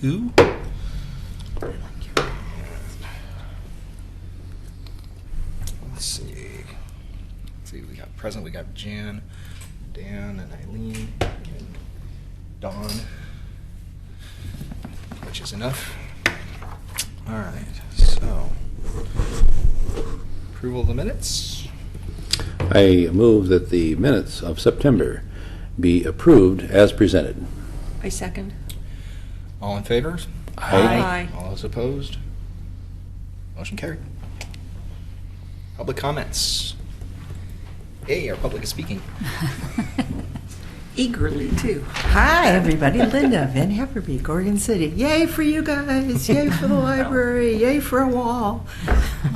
2. Let's see. We got present. We got Jan, Dan, and Eileen, and Dawn, which is enough. All right. So, approval of the minutes. I move that the minutes of September be approved as presented. I second. All in favor? Aye. All those opposed? Motion carried. Public comments. Hey, our public is speaking. Eagerly, too. Hi, everybody. Linda, Van Hefferbeek, Oregon City. Yay for you guys. Yay for the library. Yay for a wall.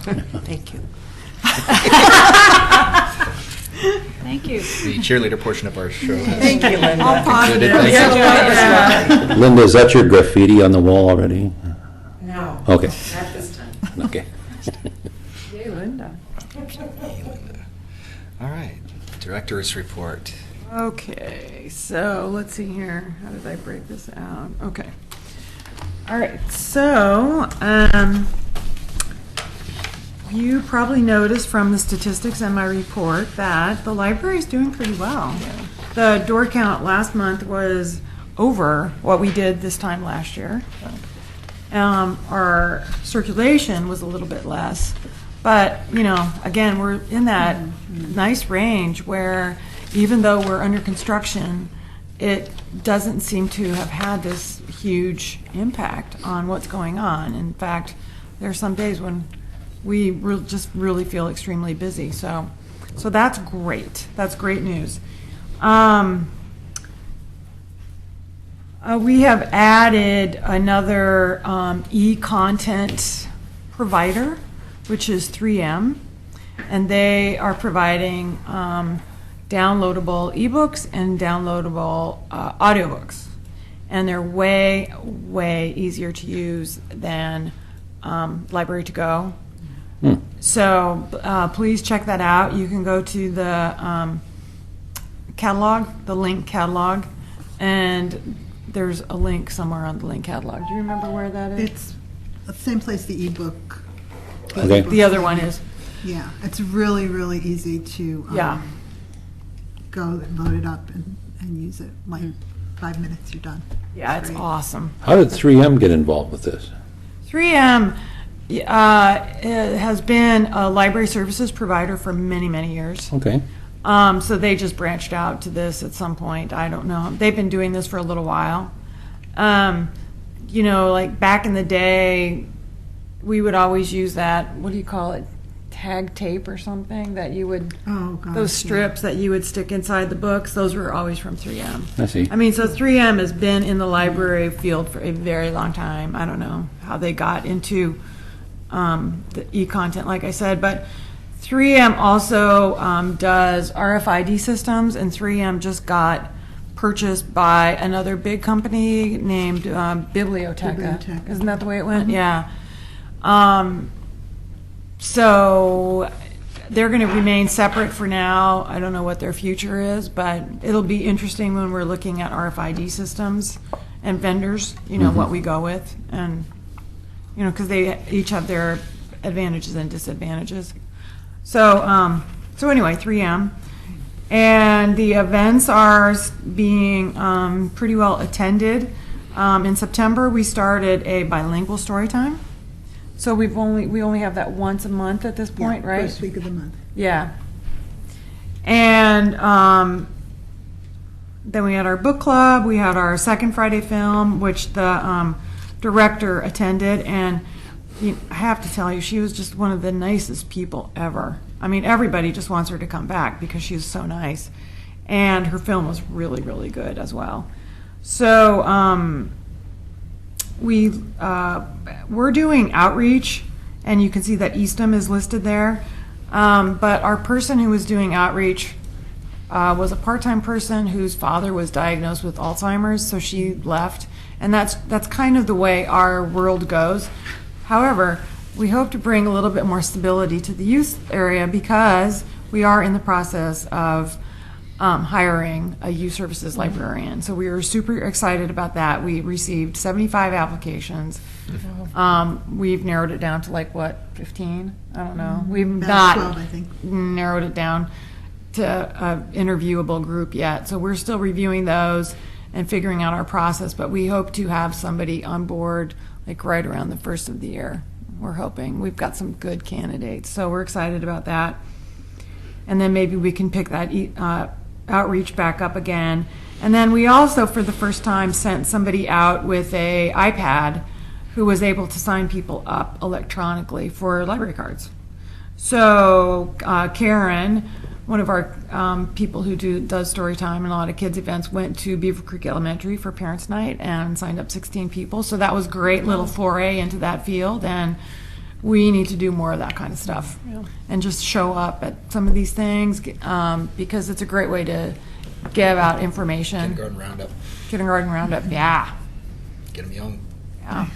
Thank you. Thank you. The cheerleader portion of our show has Thank you, Linda. All positive. Thank you. Yeah. Linda, is that your graffiti on the wall already? No. Okay. Not this time. Okay. Yay, Linda. Hey, Linda. All right. Director's report. Okay, so let's see here. How did I break this out? Okay. All right, so you probably noticed from the statistics in my report that the library is doing pretty well. The door count last month was over what we did this time last year. Our circulation was a little bit less, but again, we're in that nice range where even though we're under construction, it doesn't seem to have had this huge impact on what's going on. In fact, there are some days when we just really feel extremely busy. So that's great. That's great news. We have added another e-content provider, which is 3M, and they are providing downloadable ebooks and downloadable audiobooks, and they're way easier to use than Library to Go. So please check that out. You can go to the catalog, the link catalog, and there's a link somewhere on the link catalog. Do you remember where that is? It's the same place the ebook. Okay. The other one is. Yeah, it's really easy to go and load it up and use it. Like 5 minutes, you're done. Yeah, it's awesome. How did 3M get involved with this? 3M has been a library services provider for many years. Okay. So they just branched out to this at some point. I don't know. They've been doing this for a little while. Like back in the day, we would always use that, what do you call it, tag tape or something that you would, those strips that you would stick inside the books, those were always from 3M. I see. I mean, so 3M has been in the library field for a very long time. I don't know how they got into the e-content, like I said, but 3M also does RFID systems, and 3M just got purchased by another big company named Biblioteca. Isn't that the way it went? Yeah. So they're going to remain separate for now. I don't know what their future is, but it'll be interesting when we're looking at RFID systems and vendors, what we go with, and because they each have their advantages and disadvantages. So anyway, 3M. And the events are being pretty well attended. In September, we started a bilingual story time. So we only have that once a month at this point, right? First week of the month. Yeah. And then we had our book club. We had our second Friday film, which the director attended, and I have to tell you, she was just one of the nicest people ever. I mean, everybody just wants her to come back because she's so nice. And her film was really good as well. So we're doing outreach, and you can see that Eastham is listed there. But our person who was doing outreach was a part-time person whose father was diagnosed with Alzheimer's, so she left. And that's kind of the way our world goes. However, we hope to bring a little bit more stability to the youth area because we are in the process of hiring a youth services librarian. So we were super excited about that. We received 75 applications. We've narrowed it down to like what, 15? I don't know. We've About not 12, I think. narrowed it down to an interviewable group yet. So we're still reviewing those and figuring out our process, but we hope to have somebody on board like right around the first of the year. We're hoping. We've got some good candidates, so we're excited about that. And then maybe we can pick that outreach back up again. And then we also, for the first time, sent somebody out with a iPad who was able to sign people up electronically for library cards. So Karen, one of our people who does story time and a lot of kids events, went to Beaver Creek Elementary for Parents Night and signed up 16 people. So that was a great little foray into that field, and we need to do more of that kind of stuff and just show up at some of these things because it's a great way to give out information. Kindergarten roundup. Kindergarten roundup, yeah. Get them young. Yeah.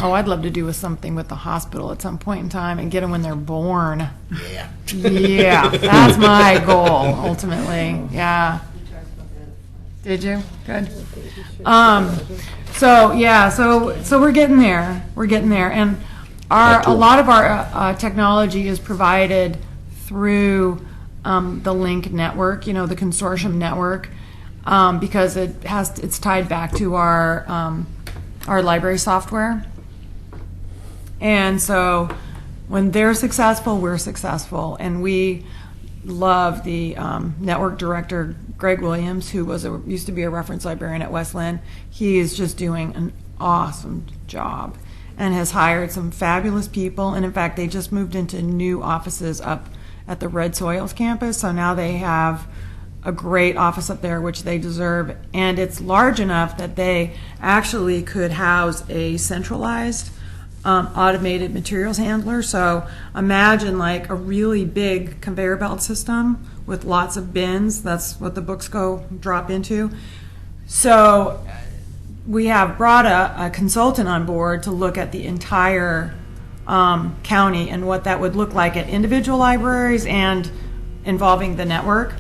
Oh, I'd love to do something with the hospital at some point in time and get them when they're born. Yeah. Yeah, that's my goal ultimately. Yeah. Did you? Good. So yeah, so we're getting there. We're getting there, and a lot of our technology is provided through the Link network. You know, the consortium network, because it's tied back to our library software. And so when they're successful, we're successful. And we love the network director, Greg Williams, who used to be a reference librarian at Westland. He is just doing an awesome job and has hired some fabulous people. And in fact, they just moved into new offices up at the Red Soils campus. So now they have a great office up there, which they deserve. And it's large enough that they actually could house a centralized automated materials handler. So imagine like a really big conveyor belt system with lots of bins. That's what the books drop into. So we have brought a consultant on board to look at the entire county and what that would look like at individual libraries and involving the network.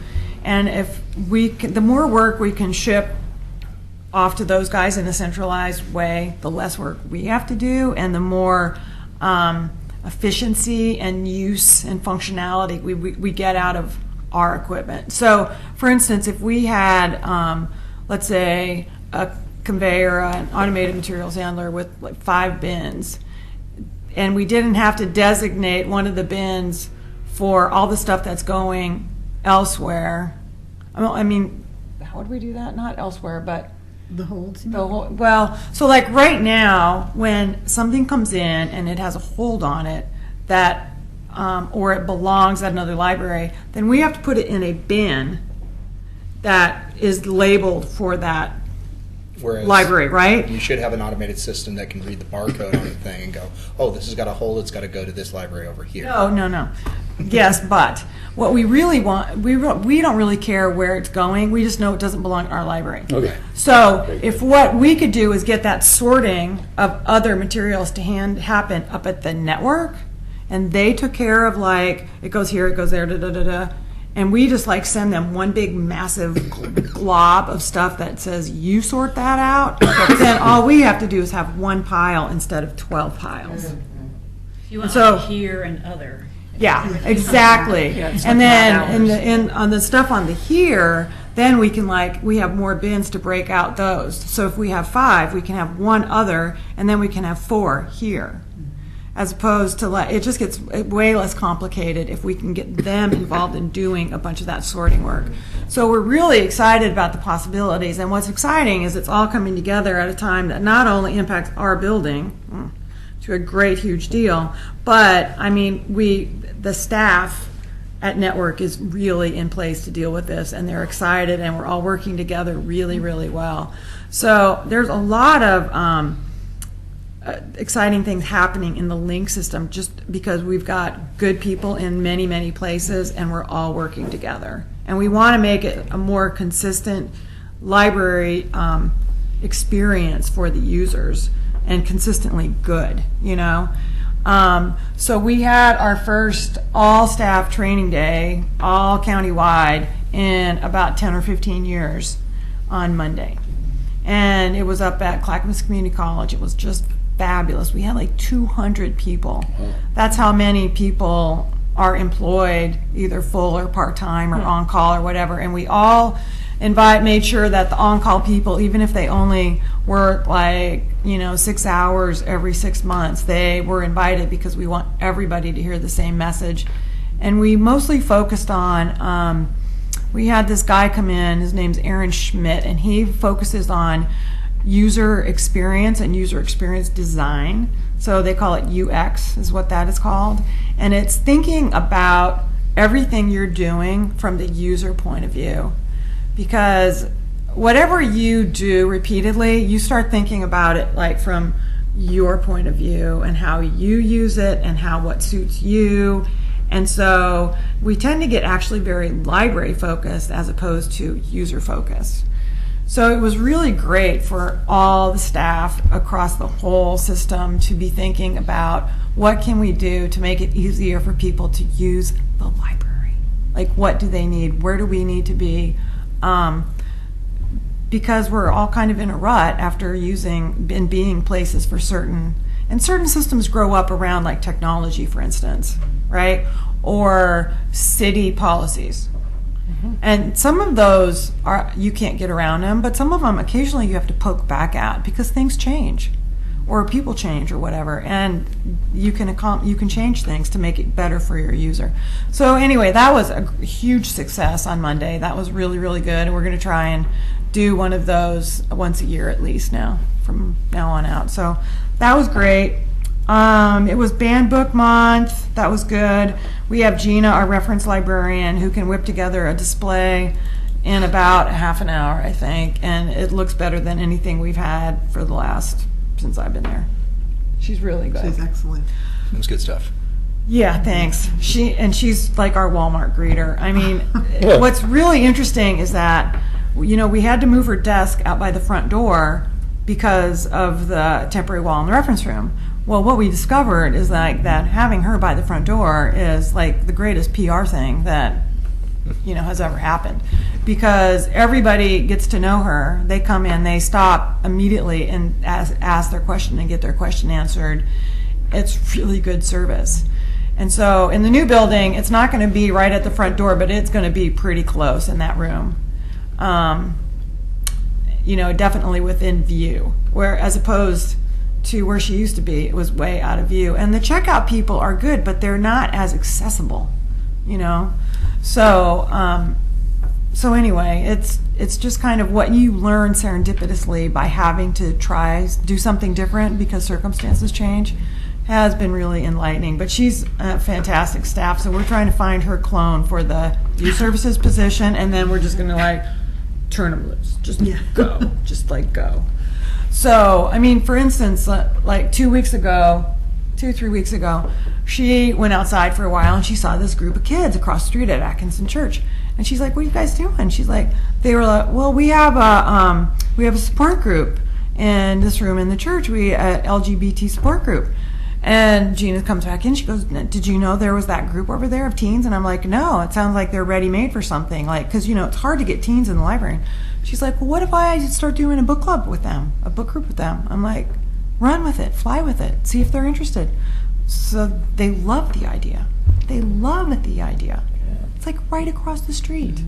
And if the more work we can ship off to those guys in a centralized way, the less work we have to do, and the more efficiency and use and functionality we get out of our equipment. So, for instance, if we had, let's say, a conveyor, an automated materials handler with like 5 bins, and we didn't have to designate one of the bins for all the stuff that's going elsewhere. I mean, how would we do that? Not elsewhere, but The holds. well, so like right now, when something comes in and it has a hold on it that, or it belongs at another library, then we have to put it in a bin that is labeled for that Whereas library, right? you should have an automated system that can read the barcode on the thing and go, oh, this has got a hole, it's got to go to this library over here. No. Yes, but what we really want, we don't really care where it's going. We just know it doesn't belong in our library. Okay. So if what we could do is get that sorting of other materials to happen up at the network, and they took care of like, it goes here, it goes there, da-da-da-da, and we just like send them one big massive glob of stuff that says, you sort that out, then all we have to do is have one pile instead of 12 piles. You want So- like here and other. Yeah, exactly. it's And like then not on the stuff on the here, then we can we have more bins to break out those. So if we have 5, we can have one other, and then we can have 4 here. As opposed to it just gets way less complicated if we can get them involved in doing a bunch of that sorting work. So we're really excited about the possibilities. And what's exciting is it's all coming together at a time that not only impacts our building to a great, huge deal, but I mean, the staff at Network is really in place to deal with this, and they're excited, and we're all working together really, really well. So there's a lot of exciting things happening in the Link system just because we've got good people in many, many places, and we're all working together. And we want to make it a more consistent library experience for the users and consistently good, you know? So we had our first all-staff training day, all countywide, in about 10 or 15 years on Monday. And it was up at Clackamas Community College. It was just fabulous. We had like 200 people. That's how many people are employed, either full or part-time or on-call or whatever. And we all made sure that the on-call people, even if they only work like, 6 hours every 6 months, they were invited because we want everybody to hear the same message. And we mostly focused on, we had this guy come in, his name's Aaron Schmidt, and he focuses on user experience and user experience design. So they call it UX, is what that is called. And it's thinking about everything you're doing from the user point of view. Because whatever you do repeatedly, you start thinking about it like from your point of view and how you use it and what suits you. And so we tend to get actually very library focused as opposed to user focused. So it was really great for all the staff across the whole system to be thinking about what can we do to make it easier for people to use the library. Like, what do they need? Where do we need to be? Because we're all kind of in a rut after using and being places for certain systems grow up around like technology, for instance, right? Or city policies. And some of those you can't get around them, but some of them occasionally you have to poke back at because things change or people change or whatever, and you can change things to make it better for your user. So anyway, that was a huge success on Monday. That was really, really good, and we're going to try and do one of those once a year at least now, from now on out. So that was great. It was Banned Book Month. That was good. We have Gina, our reference librarian, who can whip together a display in about a half an hour, I think, and it looks better than anything we've had for the last, since I've been there. She's really good. She's excellent. It was good stuff. Yeah, thanks. She's like our Walmart greeter. I mean, what's really interesting is that, we had to move her desk out by the front door because of the temporary wall in the reference room. Well, what we discovered is that having her by the front door is like the greatest PR thing that has ever happened, because everybody gets to know her. They come in, they stop immediately and ask their question and get their question answered. It's really good service. And so in the new building, it's not going to be right at the front door, but it's going to be pretty close in that room. Definitely within view, where as opposed to where she used to be, it was way out of view. And the checkout people are good, but they're not as accessible, So anyway, it's just kind of what you learn serendipitously by having to do something different because circumstances change, has been really enlightening. But she's a fantastic staff, so we're trying to find her clone for the youth services position, and then we're just going to turn them loose, just go, just go. So, I mean, for instance, like 2 or 3 weeks ago, she went outside for a while and she saw this group of kids across the street at Atkinson Church. And she's like, "What are you guys doing?" She's like, "They were like, well, we have a support group in this room in the church. We LGBT support group." And Gina comes back in. She goes, "Did you know there was that group over there of teens?" And I'm like, "No, it sounds like they're ready-made for something. Because it's hard to get teens in the library." She's like, "Well, what if I start doing a book club with them, a book group with them?" I'm like, "Run with it, fly with it, see if they're interested." So they love the idea. They love the idea. It's like right across the street.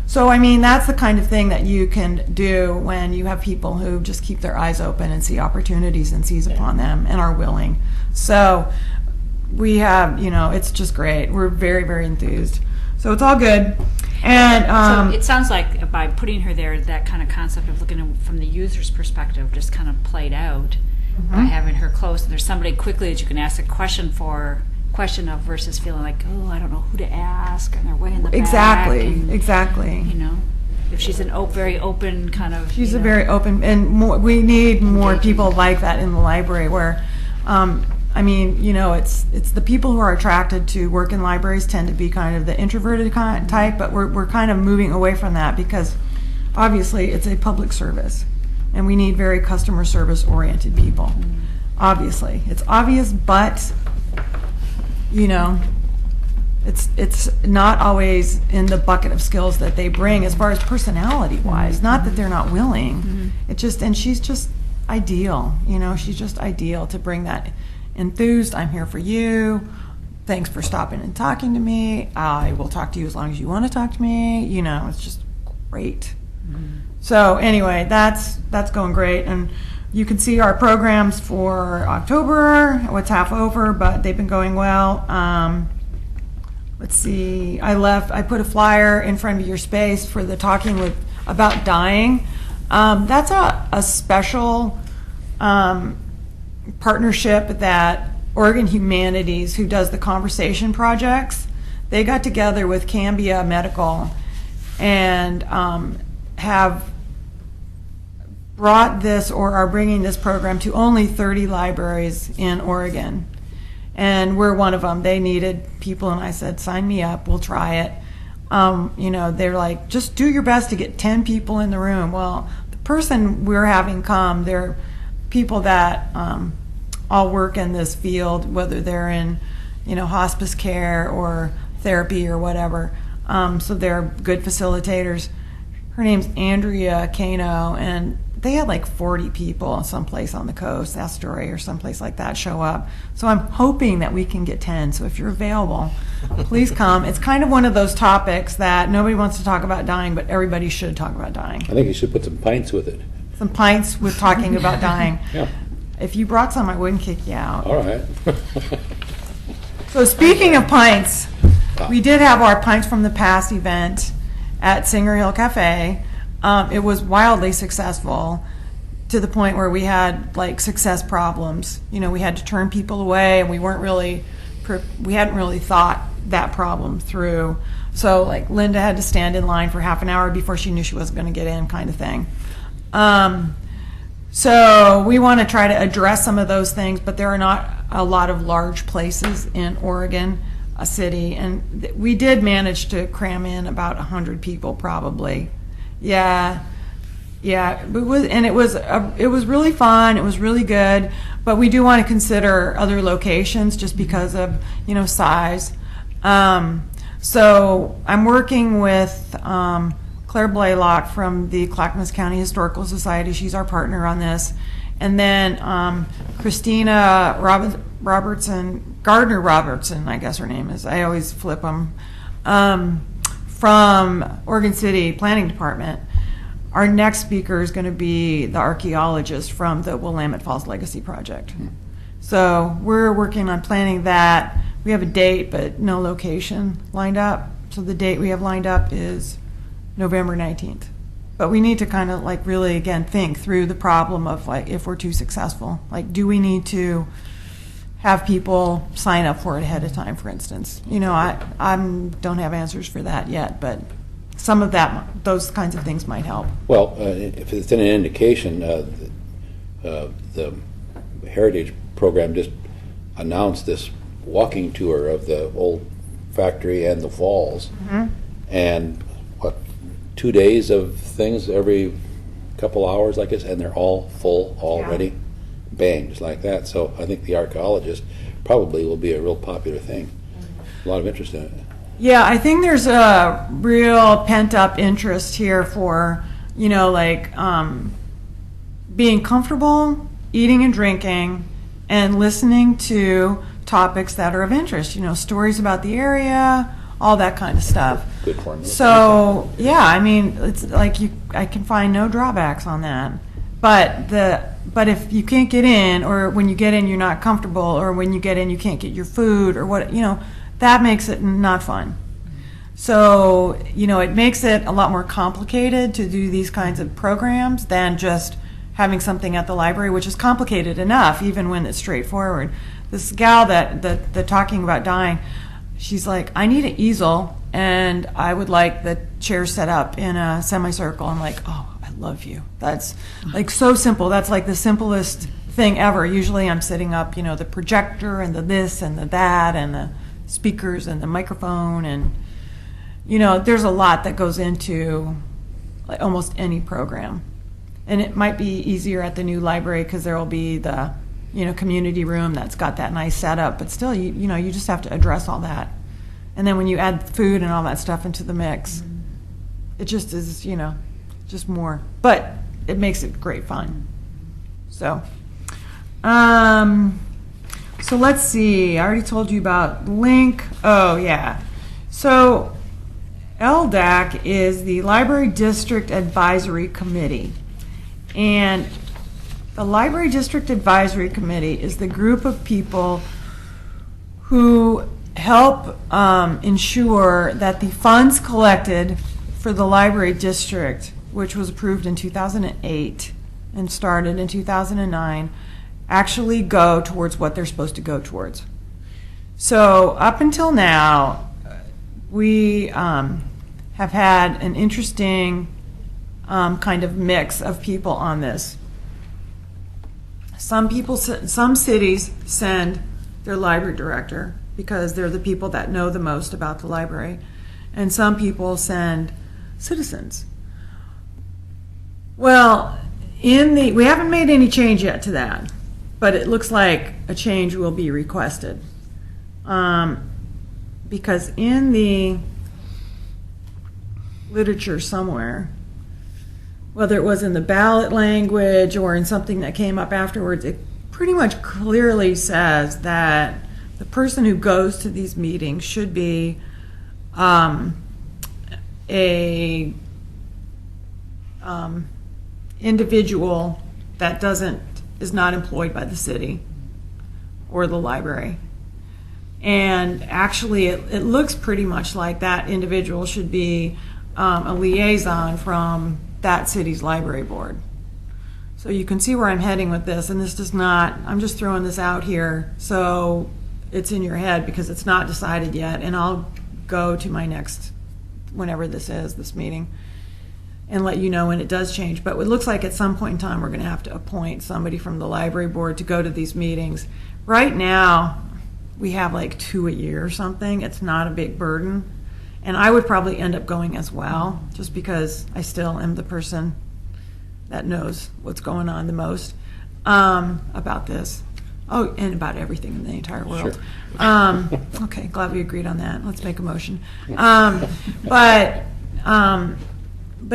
So, I mean, that's the kind of thing that you can do when you have people who just keep their eyes open and see opportunities and seize upon them and are willing. So we have, it's just great. We're very, very enthused. So it's all good. And so it sounds like by putting her there, that kind of concept of looking at it from the user's perspective just kind of played out by having her close. And there's somebody quickly that you can ask a question of versus feeling like, oh, I don't know who to ask, and they're way in the back. Exactly. If she's an very open kind of. She's a very open, and we need more people like that in the library where. It's the people who are attracted to work in libraries tend to be kind of the introverted type, but we're kind of moving away from that because obviously it's a public service and we need very customer service oriented people. Obviously. It's obvious, but it's not always in the bucket of skills that they bring as far as personality wise. Not that they're not willing. It just, and she's just ideal. She's just ideal to bring that enthused. I'm here for you. Thanks for stopping and talking to me. I will talk to you as long as you want to talk to me. It's just great. So anyway, that's going great, and you can see our programs for October. What's half over, but they've been going well. Let's see. I put a flyer in front of your space for the talking about dying. That's a special partnership that Oregon Humanities, who does the conversation projects, they got together with Cambia Medical and have brought this or are bringing this program to only 30 libraries in Oregon. And we're one of them. They needed people, and I said, sign me up, we'll try it. They're like, just do your best to get 10 people in the room. Well, the person we're having come, they're people that all work in this field, whether they're in, hospice care or therapy or whatever. So they're good facilitators. Her name's Andrea Kano, and they had like 40 people someplace on the coast, Astoria or someplace like that, show up. So I'm hoping that we can get 10. So if you're available, please come. It's kind of one of those topics that nobody wants to talk about dying, but everybody should talk about dying. I think you should put some pints with it. Some pints with talking about dying. Yeah. If you brought some, I wouldn't kick you out. All right. So speaking of pints, we did have our Pints from the Past event at Singer Hill Cafe. It was wildly successful to the point where we had like success problems. We had to turn people away, and we hadn't really thought that problem through. So like Linda had to stand in line for half an hour before she knew she wasn't going to get in, kind of thing. So we want to try to address some of those things, but there are not a lot of large places in Oregon, a city, and we did manage to cram in about 100 people probably. Yeah. It was really fun. It was really good, but we do want to consider other locations just because of size. So I'm working with Claire Blaylock from the Clackamas County Historical Society. She's our partner on this, and then Christina Gardner Robertson, I guess her name is. I always flip them. From Oregon City Planning Department. Our next speaker is going to be the archaeologist from the Willamette Falls Legacy Project. So we're working on planning that. We have a date, but no location lined up. So the date we have lined up is November 19th. But we need to kind of like really, again, think through the problem of like if we're too successful. Like, do we need to have people sign up for it ahead of time, for instance? I don't have answers for that yet, but some of those kinds of things might help. Well, if it's an indication, the Heritage Program just announced this walking tour of the old factory and the falls. And 2 days of things every couple hours, I guess, and they're all full already. Yeah. Bang, just like that. So I think the archaeologist probably will be a real popular thing. A lot of interest in it. Yeah, I think there's a real pent-up interest here for, being comfortable, eating and drinking, and listening to topics that are of interest. Stories about the area, all that kind of stuff. Good for me. So, yeah, it's like I can find no drawbacks on that. But if you can't get in, or when you get in you're not comfortable, or when you get in you can't get your food, or what, that makes it not fun. So, it makes it a lot more complicated to do these kinds of programs than just having something at the library, which is complicated enough, even when it's straightforward. This gal that talking about dying, she's like, I need an easel, and I would like the chair set up in a semicircle. I'm like, oh, I love you. That's like so simple. That's like the simplest thing ever. Usually I'm setting up, the projector and the this and the that and the speakers and the microphone, and there's a lot that goes into like almost any program. And it might be easier at the new library because there will be the community room that's got that nice setup, but still you just have to address all that And then when you add food and all that stuff into the mix, it just is, just more. But it makes it great fun. So, so let's see. I already told you about Link. Oh, yeah. So LDAC is the Library District Advisory Committee. And the Library District Advisory Committee is the group of people who help ensure that the funds collected for the library district, which was approved in 2008 and started in 2009, actually go towards what they're supposed to go towards. So up until now, we have had an interesting kind of mix of people on this. Some cities send their library director because they're the people that know the most about the library, and some people send citizens. Well, we haven't made any change yet to that, but it looks like a change will be requested. Because in the literature somewhere, whether it was in the ballot language or in something that came up afterwards, it pretty much clearly says that the person who goes to these meetings should be a individual that is not employed by the city or the library. And actually, it looks pretty much like that individual should be a liaison from that city's library board. So you can see where I'm heading with this, and this does not, I'm just throwing this out here so it's in your head because it's not decided yet, and I'll go to my next, whenever this meeting, and let you know when it does change. But it looks like at some point in time we're going to have to appoint somebody from the library board to go to these meetings. Right now, we have like 2 a year or something. It's not a big burden. And I would probably end up going as well, just because I still am the person that knows what's going on the most about this. Oh, and about everything in the entire world. Sure. Okay, glad we agreed on that. Let's make a motion. But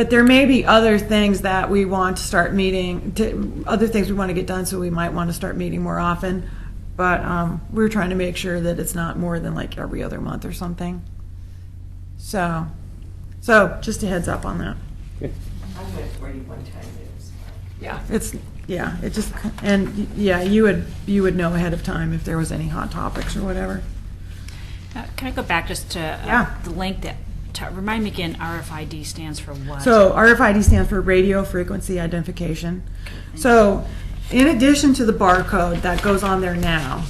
there may be other things that we want to start meeting, other things we want to get done, so we might want to start meeting more often. But we're trying to make sure that it's not more than like every other month or something. So just a heads up on that. Okay. I went 41 times. You would know ahead of time if there was any hot topics or whatever. Can I go back just to Yeah. the link that, remind me again, RFID stands for what? So RFID stands for radio frequency identification. So in addition to the barcode that goes on there now,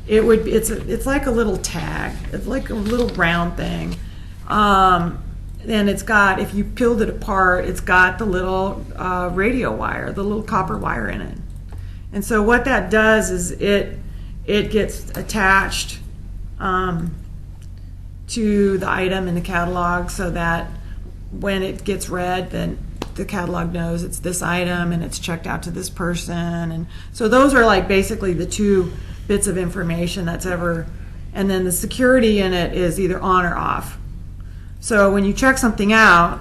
it's like a little tag. It's like a little round thing. And it's got, if you peeled it apart, it's got the little radio wire, the little copper wire in it. And so what that does is it gets attached to the item in the catalog, so that when it gets read, then the catalog knows it's this item and it's checked out to this person. And so those are like basically the 2 bits of information that's ever, and then the security in it is either on or off. So when you check something out,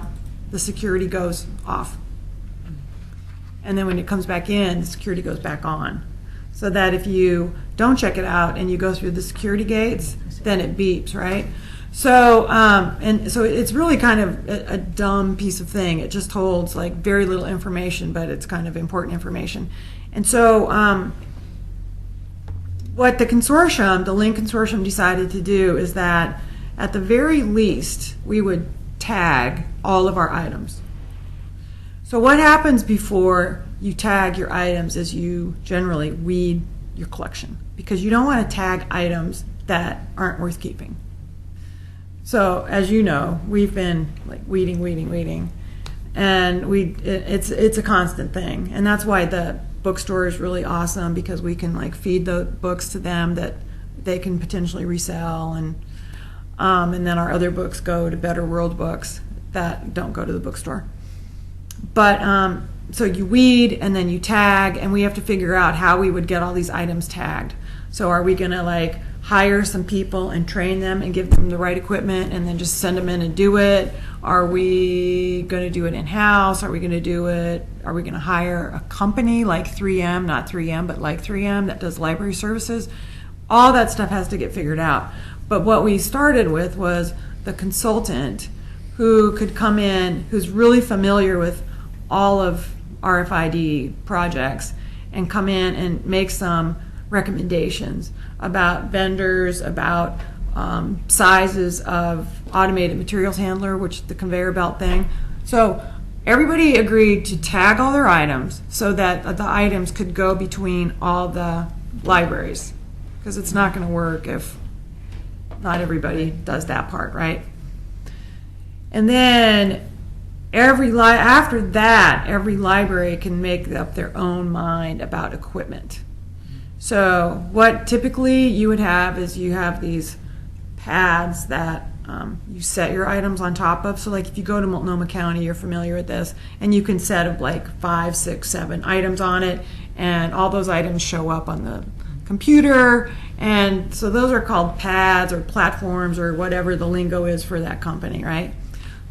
the security goes off. And then when it comes back in, the security goes back on. So that if you don't check it out and you go through the security gates, then it beeps, right? So, and so it's really kind of a dumb piece of thing. It just holds like very little information, but it's kind of important information. And so what the consortium, the Link Consortium, decided to do is that at the very least, we would tag all of our items. So what happens before you tag your items is you generally weed your collection, because you don't want to tag items that aren't worth keeping. So as you know, we've been like weeding, and it's a constant thing. And that's why the bookstore is really awesome, because we can like feed the books to them that they can potentially resell, and then our other books go to Better World Books that don't go to the bookstore. But so you weed and then you tag, and we have to figure out how we would get all these items tagged. So are we going to like hire some people and train them and give them the right equipment and then just send them in and do it? Are we going to do it in-house? Are we going to hire a company like 3M, not 3M, but like 3M that does library services? All that stuff has to get figured out. But what we started with was the consultant who could come in, who's really familiar with all of RFID projects, and come in and make some recommendations about vendors, about sizes of automated materials handler, which is the conveyor belt thing. So everybody agreed to tag all their items so that the items could go between all the libraries, because it's not going to work if not everybody does that part, right? And then after that, every library can make up their own mind about equipment. So what typically you would have is you have these pads that you set your items on top of. So like if you go to Multnomah County, you're familiar with this, and you can set like 5, 6, 7 items on it, and all those items show up on the computer. And so those are called pads or platforms or whatever the lingo is for that company, right?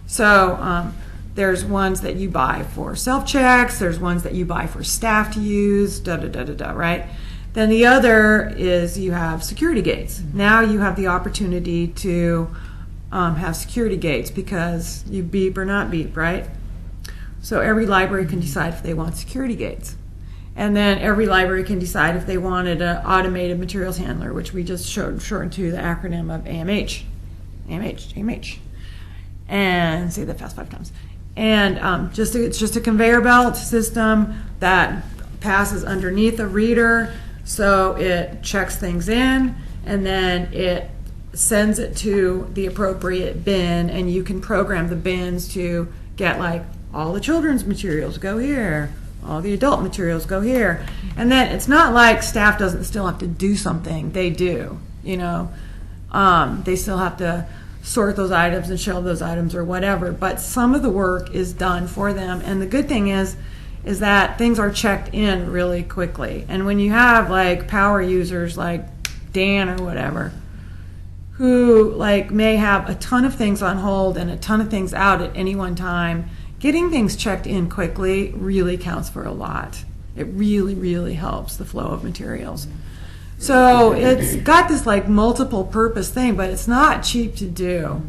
So there's ones that you buy for self-checks, there's ones that you buy for staff to use, right? Then the other is you have security gates. Now you have the opportunity to have security gates because you beep or not beep, right? So every library can decide if they want security gates. And then every library can decide if they wanted an automated materials handler, which we just shortened to the acronym of AMH. AMH. And say that fast 5 times. And it's just a conveyor belt system that passes underneath a reader, so it checks things in, and then it sends it to the appropriate bin, and you can program the bins to get like all the children's materials go here, all the adult materials go here. And then it's not like staff doesn't still have to do something. They do, they still have to sort those items and shelve those items or whatever, but some of the work is done for them. And the good thing is that things are checked in really quickly. And when you have like power users like Dan or whatever, who like may have a ton of things on hold and a ton of things out at any one time, getting things checked in quickly really counts for a lot. It really, really helps the flow of materials. So it's got this like multiple purpose thing, but it's not cheap to do.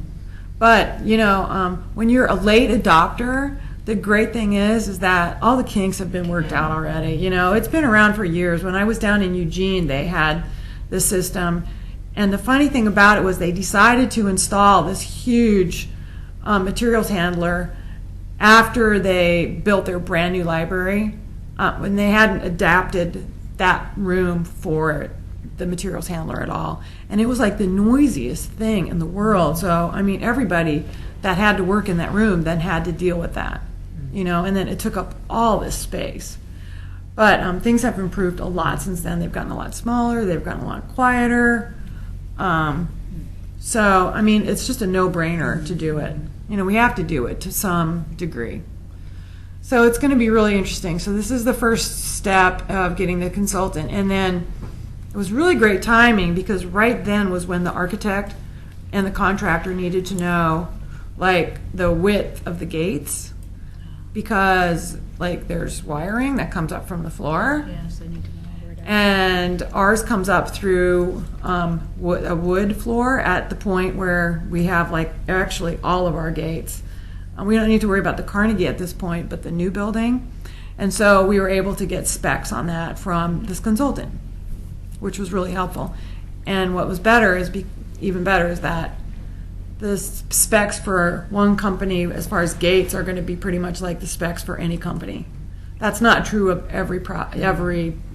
But when you're a late adopter, the great thing is that all the kinks have been worked out already. It's been around for years. When I was down in Eugene, they had the system. And the funny thing about it was they decided to install this huge materials handler after they built their brand new library, when they hadn't adapted that room for the materials handler at all. And it was like the noisiest thing in the world. So, everybody that had to work in that room then had to deal with that, and then it took up all this space. But things have improved a lot since then. They've gotten a lot smaller, they've gotten a lot quieter. So, it's just a no-brainer to do it. We have to do it to some degree. So it's going to be really interesting. So this is the first step of getting the consultant. And then it was really great timing because right then was when the architect and the contractor needed to know like the width of the gates, because like there's wiring that comes up from the floor. Yes, I need to know where to. And ours comes up through a wood floor at the point where we have like actually all of our gates. We don't need to worry about the Carnegie at this point, but the new building. And so we were able to get specs on that from this consultant, which was really helpful. And what was better is even better is that the specs for one company as far as gates are going to be pretty much like the specs for any company. That's not true of every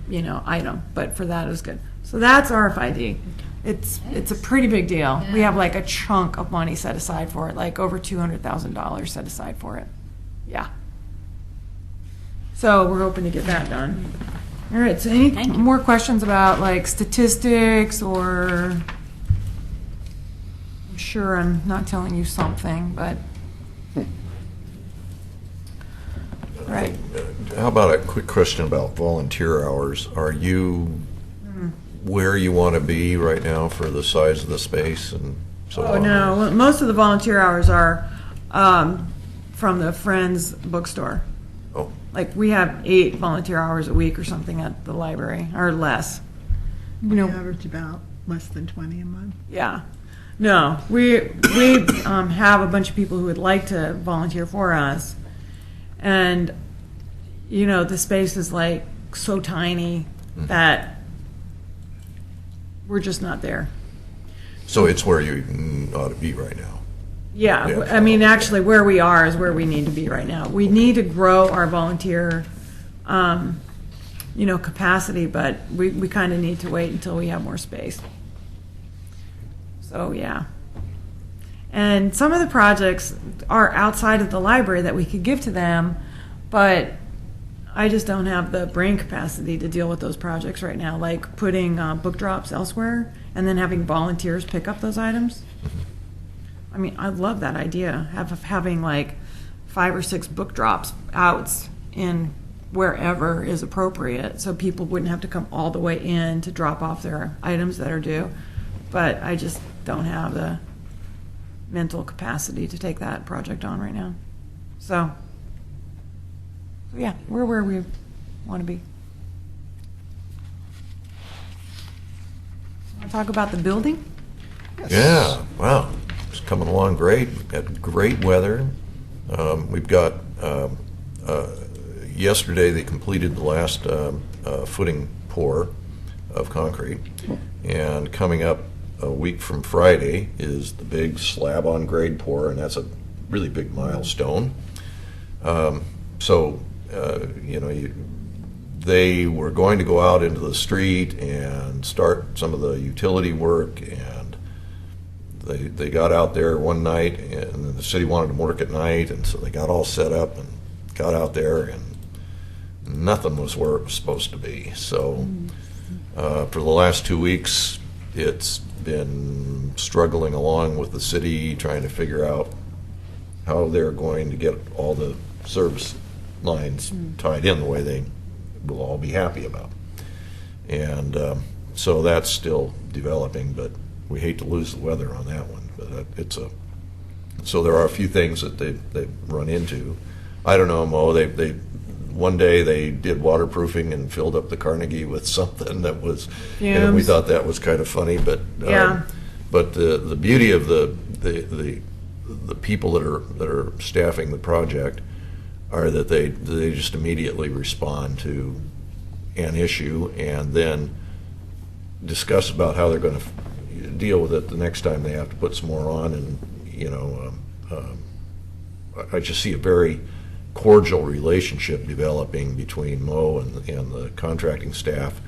item, but for that it was good. So that's RFID. It's a pretty big deal. Yeah. We have like a chunk of money set aside for it, like over $200,000 set aside for it. Yeah. So we're hoping to get that done. All right. So any Thank you. more questions about like statistics or? I'm sure I'm not telling you something, but. Right. How about a quick question about volunteer hours? Are you where you want to be right now for the size of the space and so Oh, on? no, most of the volunteer hours are from the Friends bookstore. Oh, Like, we have 8 volunteer hours a week or something at the library, or less. You We know, average about less than 20 a month. yeah. No, we have a bunch of people who would like to volunteer for us. And, you know, the space is like so tiny that we're just not there. so it's where you ought to be right now. Yeah, Yeah. I mean, actually, where we are is where we need to be right now. We need to grow our volunteer, capacity, but we kind of need to wait until we have more space. So, yeah. And some of the projects are outside of the library that we could give to them, but I just don't have the brain capacity to deal with those projects right now, like putting book drops elsewhere and then having volunteers pick up those items. I mean, I love that idea of having like 5 or 6 book drops outs in wherever is appropriate, so people wouldn't have to come all the way in to drop off their items that are due. But I just don't have the mental capacity to take that project on right now. So yeah, we're where we want to be. Want to talk about the building? Yeah, wow, it's coming along great. We've got great weather. We've got, yesterday they completed the last footing pour of concrete, and coming up a week from Friday is the big slab on grade pour, and that's a really big milestone. They were going to go out into the street and start some of the utility work, and they got out there one night, and the city wanted them to work at night, and so they got all set up and got out there, and nothing was where it was supposed to be. So for the last 2 weeks, it's been struggling along with the city, trying to figure out how they're going to get all the service lines tied in the way they will all be happy about. And so that's still developing, but we hate to lose the weather on that one. But so there are a few things that they've run into. I don't know, Mo, they one day they did waterproofing and filled up the Carnegie with something that was, and we thought that was kind of funny, but Yeah. But the beauty of the people that are staffing the project are that they just immediately respond to an issue and then discuss about how they're going to deal with it the next time they have to put some more on. And I just see a very cordial relationship developing between Mo and the contracting staff,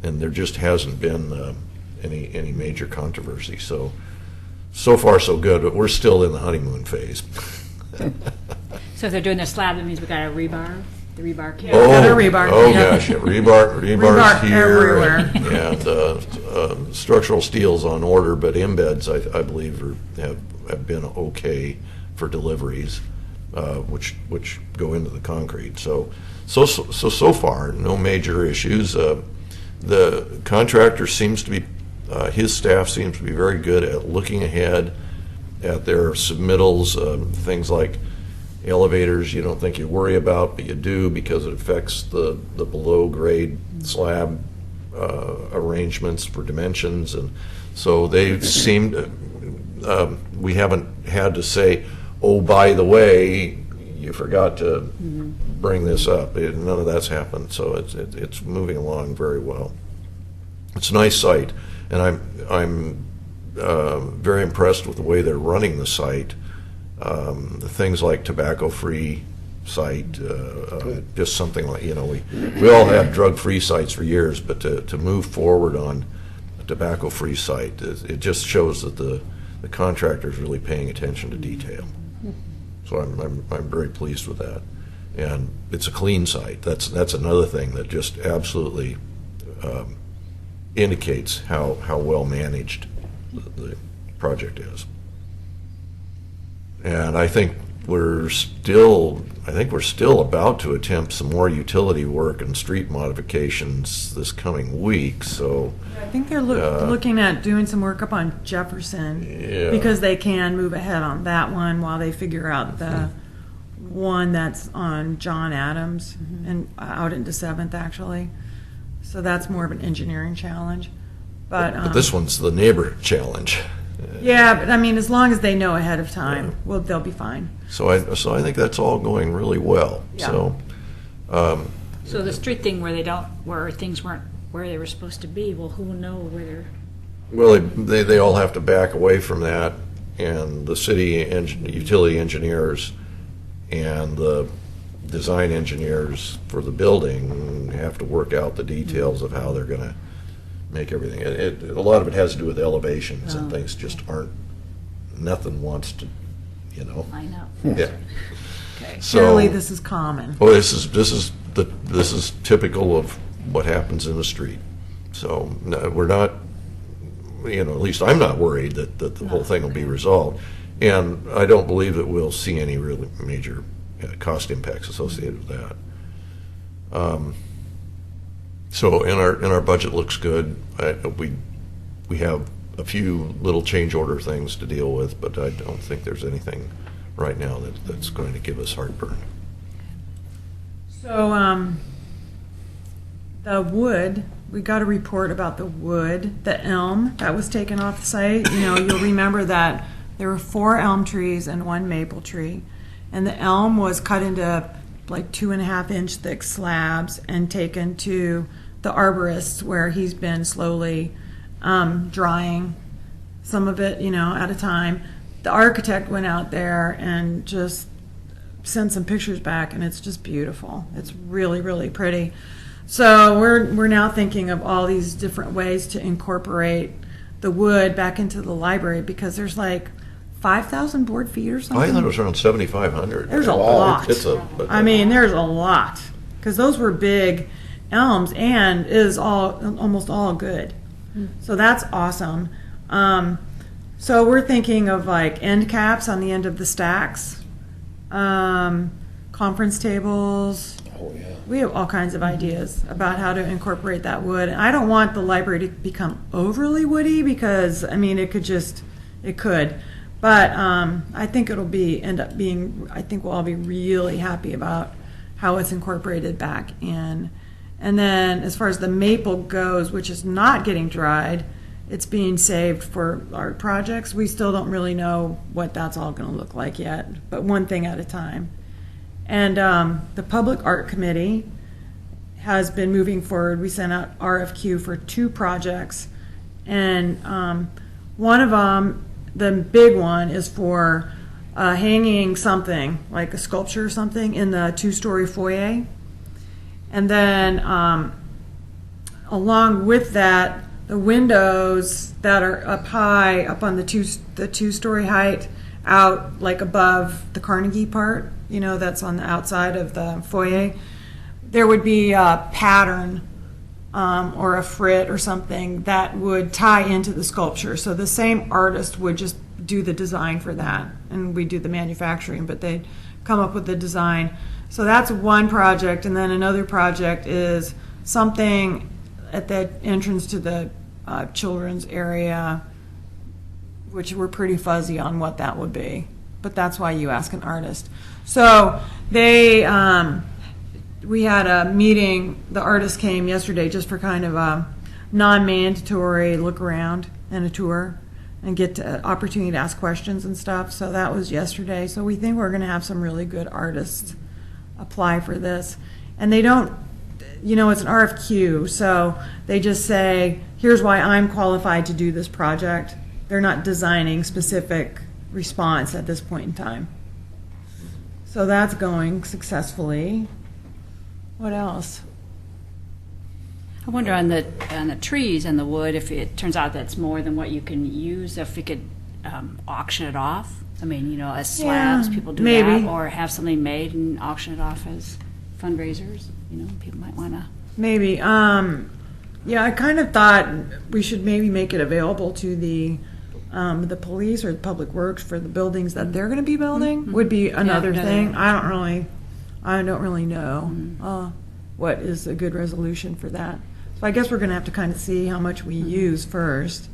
and there just hasn't been any major controversy. So far so good, but we're still in the honeymoon phase. So if they're doing the slab, that means we got a rebar. The rebar can't. got a rebar. Oh Yeah. gosh, yeah, rebar's Rebar here, everywhere. and structural steel's on order, but embeds I believe have been okay for deliveries, which go into the concrete. So far no major issues. The contractor seems to be, his staff seems to be very good at looking ahead at their submittals, things like elevators you don't think you worry about, but you do because it affects the below grade slab arrangements for dimensions. And so they seem to, we haven't had to say, oh, by the way, you forgot to bring this up. None of that's happened, so it's moving along very well. It's a nice site, and I'm very impressed with the way they're running the site. The things like tobacco-free site, just something like, we all had drug-free sites for years, but to move forward on a tobacco-free site, it just shows that the contractor is really paying attention to detail. So I'm very pleased with that, and it's a clean site. That's another thing that just absolutely indicates how well managed the project is. And I think I think we're still about to attempt some more utility work and street modifications this coming week, so. I think they're looking at doing some work up on Jefferson. Yeah. Because they can move ahead on that one while they figure out the one that's on John Adams and out into 7th, actually. So that's more of an engineering challenge. But This one's the neighbor challenge. yeah, but I mean, as long as they know ahead of time, they'll be fine. So I think that's all going really well, Yeah. so. So the street thing where things weren't where they were supposed to be, well, who will know where they're, Well, they all have to back away from that, and the city utility engineers and the design engineers for the building have to work out the details of how they're going to make everything. A lot of it has to do with elevations and things just aren't, nothing wants to, line up. Yeah. Okay. So, Apparently, this is common. well, this is typical of what happens in the street. So no, we're not, at least I'm not worried that the whole thing will be resolved. And I don't believe that we'll see any really major cost impacts associated with that. So our budget looks good. We have a few little change order things to deal with, but I don't think there's anything right now that's going to give us heartburn. So, the wood, we got a report about the wood, the elm that was taken off the site. You'll remember that there were 4 elm trees and 1 maple tree. And the elm was cut into like 2.5-inch thick slabs and taken to the arborist where he's been slowly drying some of it, at a time. The architect went out there and just sent some pictures back, and it's just beautiful. It's really, really pretty. So we're now thinking of all these different ways to incorporate the wood back into the library, because there's like 5,000 board feet or something. I thought it was around 7,500. There's a Wow. lot. There's a lot, because those were big elms and is almost all good. So that's awesome. So we're thinking of like end caps on the end of the stacks, conference tables. Oh, yeah. We have all kinds of ideas about how to incorporate that wood. And I don't want the library to become overly woody, because it could. But I think I think we'll all be really happy about how it's incorporated back in. And then as far as the maple goes, which is not getting dried, it's being saved for art projects. We still don't really know what that's all going to look like yet, but one thing at a time. And the Public Art Committee has been moving forward. We sent out RFQ for 2 projects, and one of them, the big one, is for hanging something, like a sculpture or something, in the 2-story foyer. And then along with that, the windows that are up high, up on the 2-story height, out like above the Carnegie part, that's on the outside of the foyer, there would be a pattern or a frit or something that would tie into the sculpture. So the same artist would just do the design for that, and we do the manufacturing, but they'd come up with the design. So that's one project, and then another project is something at the entrance to the children's area, which we're pretty fuzzy on what that would be, but that's why you ask an artist. So they, we had a meeting, the artist came yesterday just for kind of a non-mandatory look around and a tour, and get the opportunity to ask questions and stuff. So that was yesterday. So we think we're going to have some really good artists apply for this. And they don't, it's an RFQ, so they just say, here's why I'm qualified to do this project. They're not designing specific response at this point in time. So that's going successfully. What else? I wonder on the trees and the wood, if it turns out that's more than what you can use, if we could auction it off. I mean, as slabs, Yeah, people do maybe. that, or have something made and auction it off as fundraisers. People might want to. Maybe. Yeah, I kind of thought we should maybe make it available to the the police or the public works for the buildings that they're gonna be building would be another another thing. I don't really know, what is a good resolution for that. So I guess we're gonna have to kind of see how much we use first.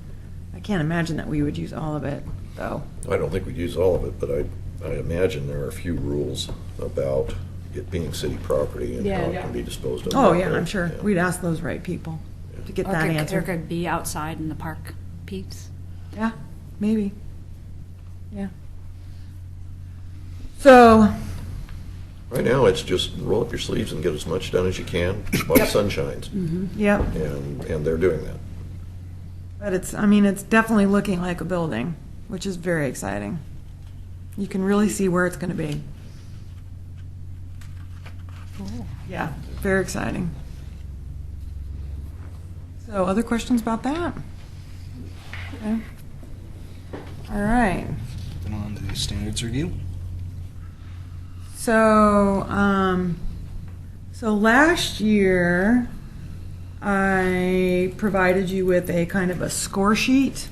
I can't imagine that we would use all of it, though. I don't think we'd use all of it, but I imagine there are a few rules about it being city property and how it can be disposed of. Oh, yeah, I'm sure. We'd ask those right people to get that Or answer. could be outside in the park peeps. Yeah, maybe. Yeah. So, Right now, it's just roll up your sleeves and get as much done as you can while the sun shines. yep, And they're doing that. but it's definitely looking like a building, which is very exciting. You can really see where it's gonna be. Yeah, very exciting. So, other questions about that? Okay. All right. Then on to the standards review. So, so last year, I provided you with a kind of a score sheet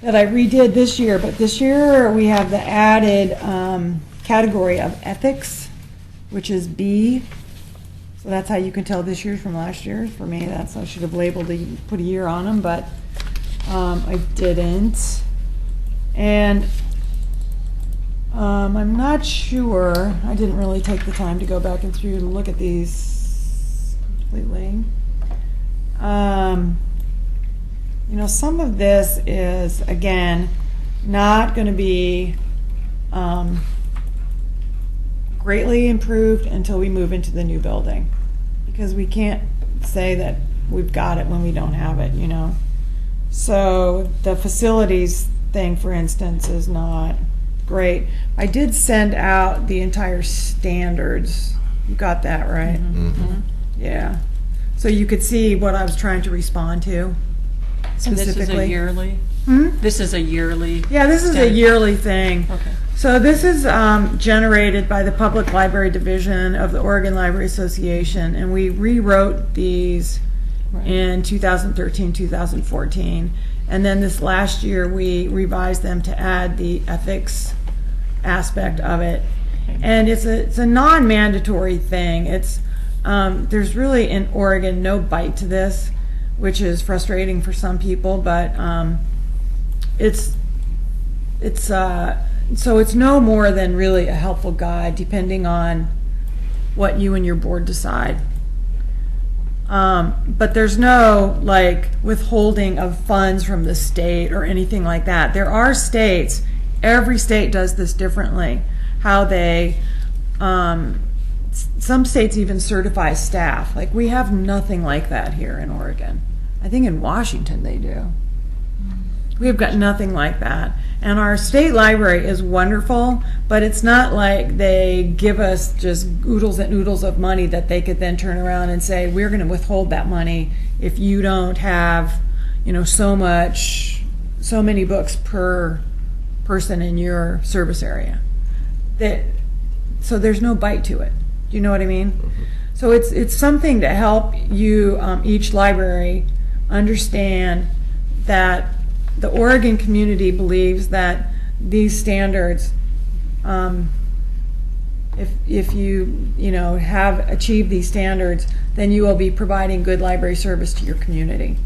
that I redid this year, but this year we have the added category of ethics, which is B. So that's how you can tell this year's from last year's. For me, I should have labeled put a year on them, but I didn't. And I'm not sure, I didn't really take the time to go back and through and look at these completely. Some of this is, again, not going to be greatly improved until we move into the new building, because we can't say that we've got it when we don't have it, So the facilities thing, for instance, is not great. I did send out the entire standards. You got that, right? Yeah. So you could see what I was trying to respond to And this is a specifically. yearly? This is a yearly? Yeah, this is a standard? yearly thing. Okay. So this is generated by the Public Library Division of the Oregon Library Association, and we rewrote these in 2013, 2014. And then this last year, we revised them to add the ethics aspect of it. And it's a non-mandatory thing. There's really in Oregon no bite to this, which is frustrating for some people, but so it's no more than really a helpful guide, depending on what you and your board decide. But there's no withholding of funds from the state or anything like that. There are states, every state does this differently, how they, some states even certify staff. We have nothing like that here in Oregon. I think in Washington they do. We've got nothing like that. And our state library is wonderful, but it's not like they give us just oodles and oodles of money that they could then turn around and say, we're going to withhold that money if you don't have, so many books per person in your service area. So there's no bite to it. Do you know what I mean? So it's something to help you, each library, understand that the Oregon community believes that these standards, if you have achieved these standards, then you will be providing good library service to your community.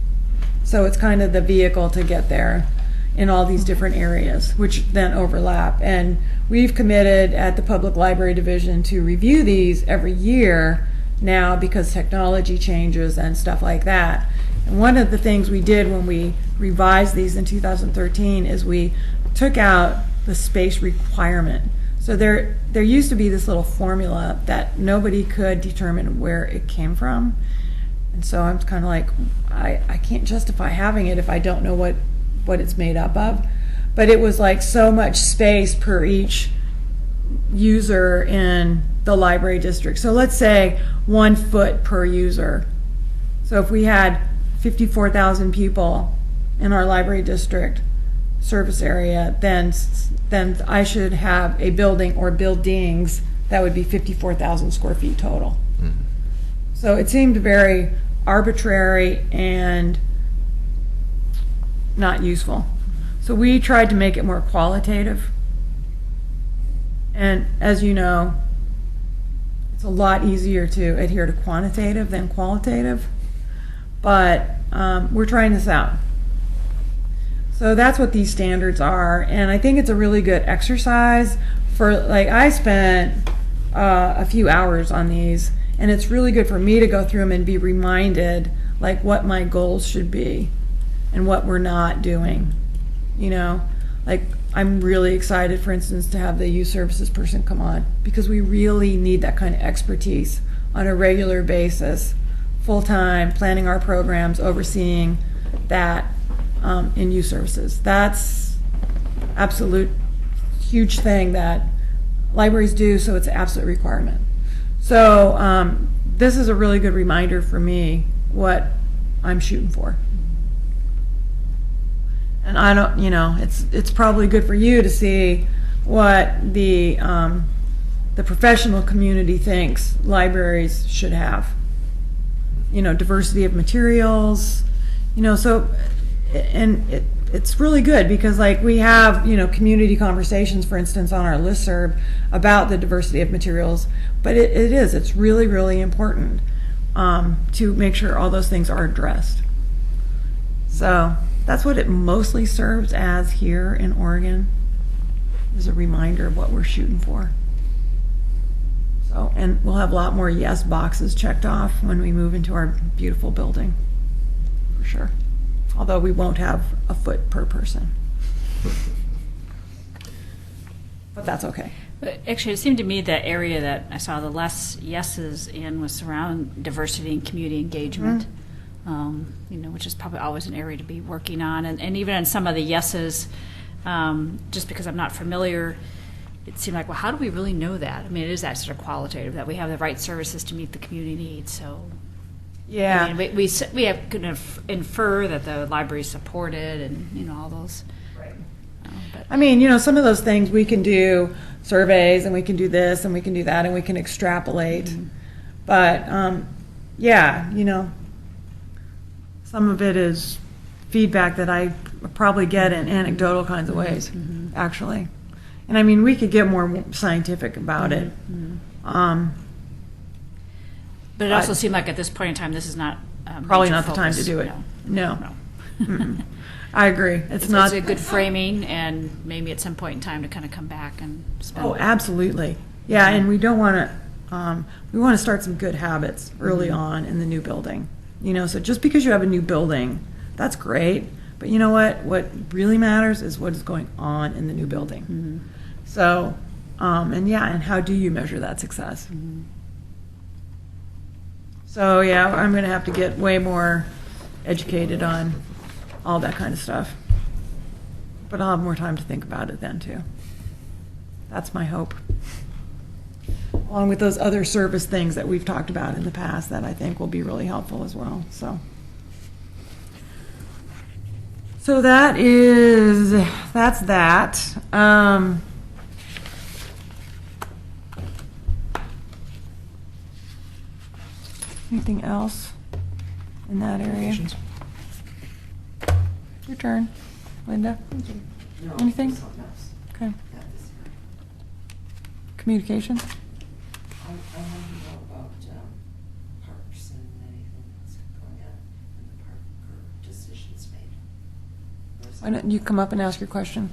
So it's kind of the vehicle to get there in all these different areas, which then overlap. And we've committed at the Public Library Division to review these every year now, because technology changes and stuff like that. And one of the things we did when we revised these in 2013 is we took out the space requirement. So there used to be this little formula that nobody could determine where it came from. And so I'm kind of like, I can't justify having it if I don't know what it's made up of. But it was so much space per each user in the library district. So let's say 1 foot per user. So if we had 54,000 people in our library district service area, then I should have a building or buildings that would be 54,000 square feet total. So it seemed very arbitrary and not useful. So we tried to make it more qualitative. And as you know, it's a lot easier to adhere to quantitative than qualitative. But we're trying this out. So that's what these standards are. And I think it's a really good exercise for, like, I spent a few hours on these, and it's really good for me to go through them and be reminded, like, what my goals should be and what we're not doing. You know, like, I'm really excited, for instance, to have the youth services person come on, because we really need that kind of expertise on a regular basis, full-time, planning our programs, overseeing that in youth services. That's absolute huge thing that libraries do, so it's an absolute requirement. So this is a really good reminder for me what I'm shooting for. And I don't, you know, it's probably good for you to see what the professional community thinks libraries should have. You know, diversity of materials, you know, so, and it's really good because, like, we have, you know, community conversations, for instance, on our listserv about the diversity of materials, but it's really, really important to make sure all those things are addressed. So that's what it mostly serves as here in Oregon, is a reminder of what we're shooting for. So, and we'll have a lot more yes boxes checked off when we move into our beautiful building, for sure. Although we won't have a foot per person. But that's okay. But actually, it seemed to me that area that I saw the less yeses in was around diversity and community engagement. You know, which is probably always an area to be working on. And even in some of the yeses, just because I'm not familiar, it seemed like, well, how do we really know that? I mean, it is that sort of qualitative, that we have the right services to meet the community needs. So, Yeah. I mean, we have kind of infer that the library supported and, you know, all those. Right. But I mean, you know, some of those things we can do surveys and we can do this and we can do that and we can extrapolate. But, yeah, you know, some of it is feedback that I probably get in anecdotal kinds of ways, actually. And I mean, we could get more scientific about it. But it also seemed like at this point in time, this is not Probably major not the time to focus. do it. No. No. Mm-mm. I agree. It's not. It's a good framing, and maybe at some point in time to kind of come back and spend. Oh, absolutely. Yeah, and we don't want to, we want to start some good habits early on in the new building. You know, so just because you have a new building, that's great. But you know what? What really matters is what is going on in the new building. So, and yeah, and how do you measure that success? So, yeah, I'm going to have to get way more educated on all that kind of stuff. But I'll have more time to think about it then, too. That's my hope. Along with those other service things that we've talked about in the past that I think will be really helpful as well. So that's that. Anything else in that area? Questions? Your turn, Linda. Anything? Okay. Communication? I want to know about parks and anything that's going on in the park or decisions made. Why don't you come up and ask your question?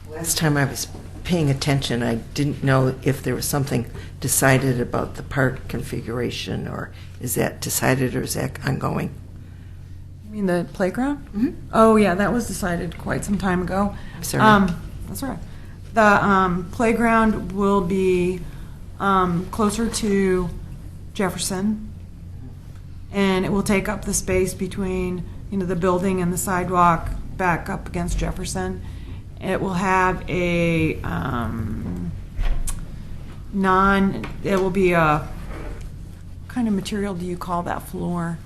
Last time I was paying attention, I didn't know if there was something decided about the park configuration, or is that decided or is that ongoing? You mean the playground? Oh, yeah, that was decided quite some time ago. Sorry. That's all right. The playground will be closer to Jefferson, and it will take up the space between, you know, the building and the sidewalk back up against Jefferson. It will have a it will be a, what kind of material do you call that floor?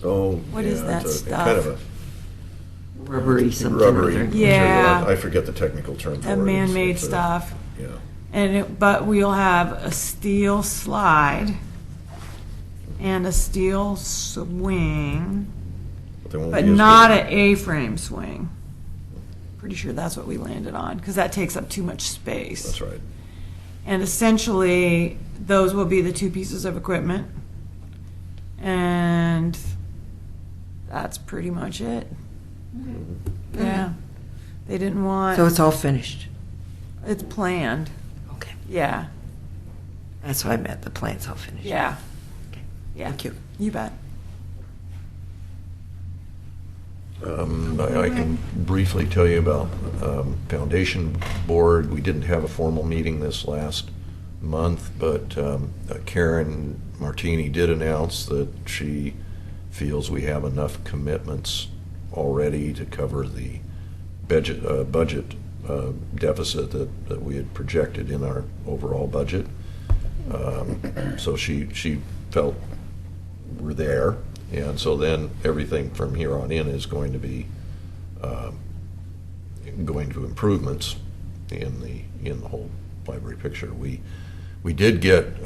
Oh, What is that it's stuff? Kind of a Rubbery something. rubbery. or other. Yeah. I forget the technical term for it. A man-made It's a- stuff. Yeah. But we'll have a steel slide and a steel swing, they won't but be as not good. an A-frame swing. Pretty sure that's what we landed on, because that takes up too much space. That's right. And essentially, those will be the two pieces of equipment. And that's pretty much it. Yeah. They didn't want, So it's all finished? it's planned. Okay. Yeah, That's what I meant, the plan's all finished. yeah. Okay. Yeah. Thank you. You bet. I can briefly tell you about Foundation Board. We didn't have a formal meeting this last month, but Karen Martini did announce that she feels we have enough commitments already to cover the budget deficit that we had projected in our overall budget. So she felt we're there. And so then everything from here on in is going to be going to improvements in the whole library picture. We did get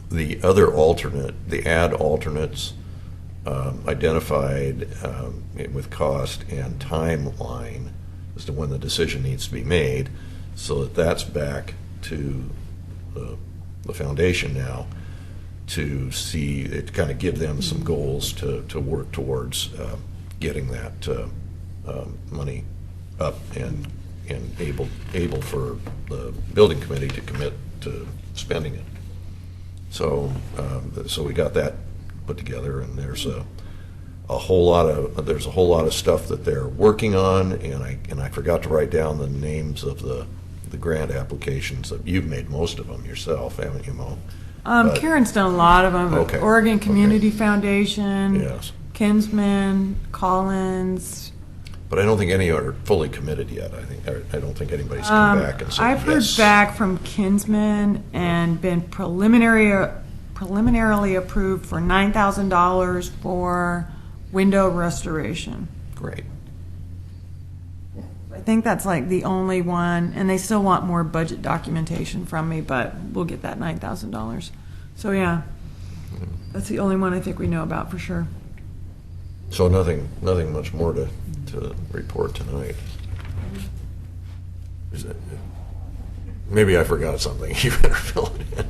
the other alternate, the ad alternates identified with cost and timeline as to when the decision needs to be made, so that's back to the foundation now, to see it, kind of give them some goals to work towards getting that money up and able for the building committee to commit to spending it. So we got that put together, and there's a whole lot of stuff that they're working on, and I forgot to write down the names of the grant applications. That you've made most of them yourself, haven't you, Mo? But- Karen's done a lot of them. Okay. Oregon Community Foundation, Yes. Kinsman, Collins. But I don't think any are fully committed yet. I don't think anybody's come back and said I've heard yes. back from Kinsman and been preliminarily approved for $9,000 for window restoration. Great. I think that's like the only one, and they still want more budget documentation from me, but we'll get that $9,000. So yeah, that's the only one I think we know about for sure. So nothing much more to report tonight. Is that, maybe I forgot something. You better fill it in.